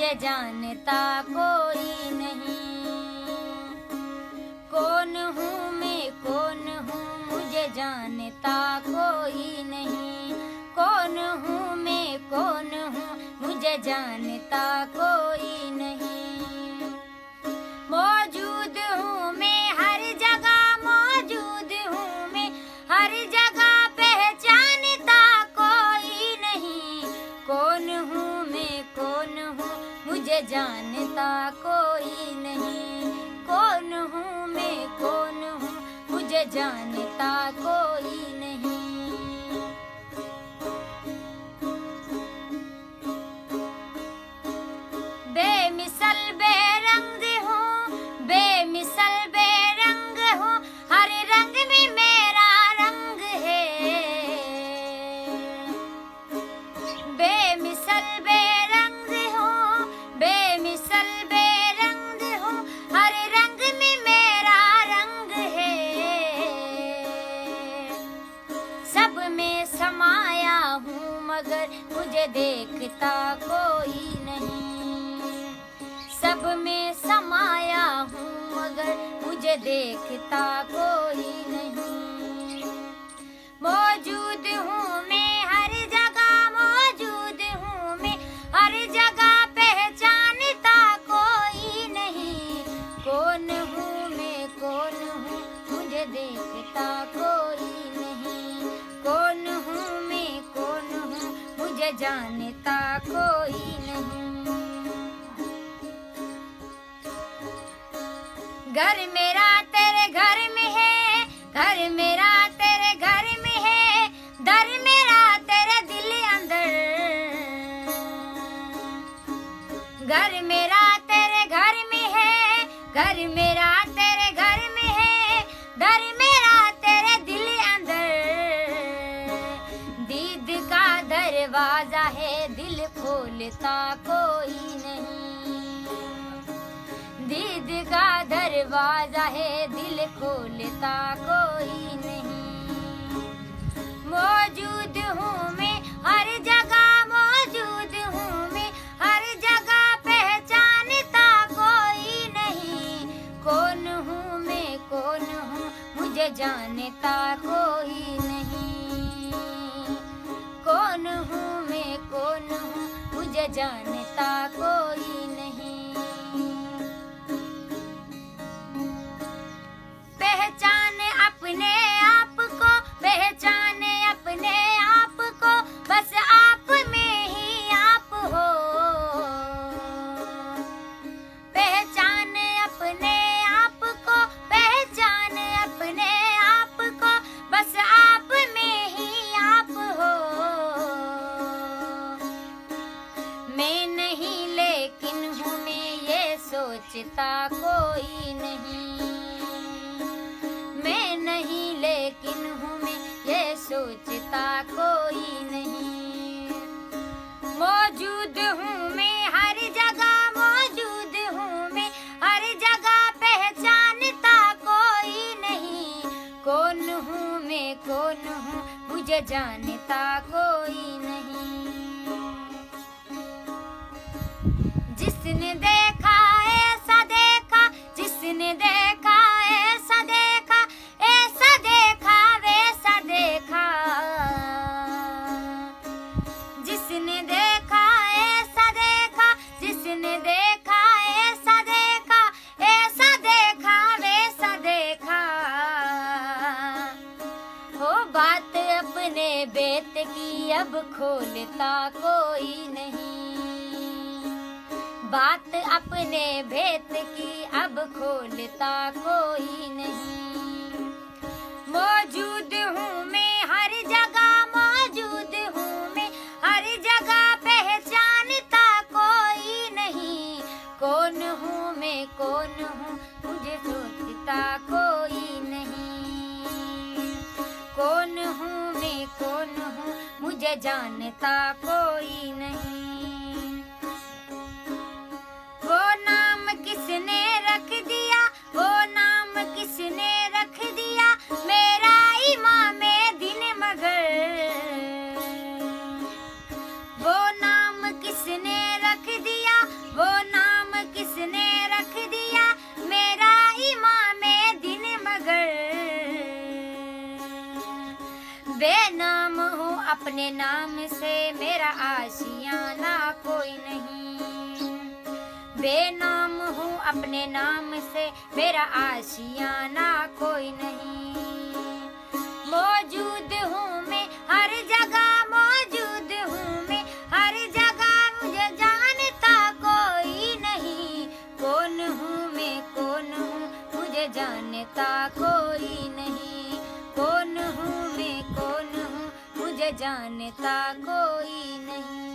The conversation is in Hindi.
मुझे जानता कोई नहीं। कौन हूँ मैं, कौन हूँ मुझे जानता कोई नहीं। कौन हूँ मैं, कौन हूँ मुझे जानता कोई नहीं। मौजूद हूँ मैं हर जगह, मौजूद हूँ मैं हर जगह, पहचानता कोई नहीं। कौन हूँ मैं, कौन हूँ मुझे जानता कोई नहीं। कौन हूँ मैं, कौन हूँ मुझे जानता कोई नहीं। बेमिसल बेरंग हूँ, बेमिसल बेरंग हूँ, हर रंग में मेरा रंग है। बेमिसल बेरंग हूँ, बेमिसल बेरंग हूँ, हर रंग में मेरा रंग है। सब में समाया हूँ मगर मुझे देखता कोई नहीं। सब में समाया हूँ मगर मुझे देखता कोई नहीं। मौजूद हूँ मैं हर जगह, मौजूद हूँ मैं हर जगह, पहचानता कोई नहीं। कौन हूँ मैं, कौन हूँ मुझे देखता कोई नहीं। कौन हूँ मैं, कौन हूँ मुझे जानता कोई नहीं। घर मेरा तेरे घर में है, घर मेरा तेरे घर में है, दर मेरा तेरे दिल अंदर। घर मेरा तेरे घर में है, घर मेरा तेरे घर में है, दर मेरा तेरे दिल अंदर। दीद का दरवाजा है, दिल खोलता कोई नहीं। दीद का दरवाजा है, दिल खोलता कोई नहीं। मौजूद हूँ मैं हर जगह, मौजूद हूँ मैं हर जगह, पहचानता कोई नहीं। कौन हूँ मैं, कौन हूँ मुझे जानता कोई नहीं। कौन हूँ मैं, कौन हूँ मुझे जानता कोई नहीं। पहचाने अपने आप को, पहचाने अपने आप को, बस आप में ही आप हो। पहचाने अपने आप को, पहचाने अपने आप को, बस आप में ही आप हो। मैं नहीं लेकिन हूँ मैं, ये सोचता कोई नहीं। मैं नहीं लेकिन हूँ मैं, ये सोचता कोई नहीं। मौजूद हूँ मैं हर जगह, मौजूद हूँ मैं हर जगह, पहचानता कोई नहीं। कौन हूँ मैं, कौन हूँ मुझे जानता कोई नहीं। जिसने देखा ऐसा देखा, जिसने देखा ऐसा देखा, ऐसा देखा वैसा देखा। जिसने देखा ऐसा देखा, जिसने देखा ऐसा देखा, ऐसा देखा वैसा देखा। हो बात अपने बेत की अब खोलता कोई नहीं। बात अपने भेद की अब खोलता कोई नहीं। मौजूद हूँ मैं हर जगह, मौजूद हूँ मैं हर जगह, पहचानता कोई नहीं। कौन हूँ मैं, कौन हूँ मुझे सोचता कोई नहीं। कौन हूँ मैं, कौन हूँ मुझे जानता कोई नहीं। वो नाम किसने रख दिया, वो नाम किसने रख दिया, मेरा इमाम दिन मगर। वो नाम किसने रख दिया, वो बेनाम हूँ अपने नाम से, मेरा आशियाना कोई नहीं। बेनाम हूँ अपने नाम से, मेरा आशियाना कोई नहीं। मौजूद हूँ मैं हर जगह, मौजूद हूँ मैं हर जगह, मुझे जानता कोई नहीं। कौन हूँ मैं, कौन हूँ, मुझे जानता कोई नहीं। कौन हूँ मैं, कौन हूँ, मुझे जानता कोई नहीं।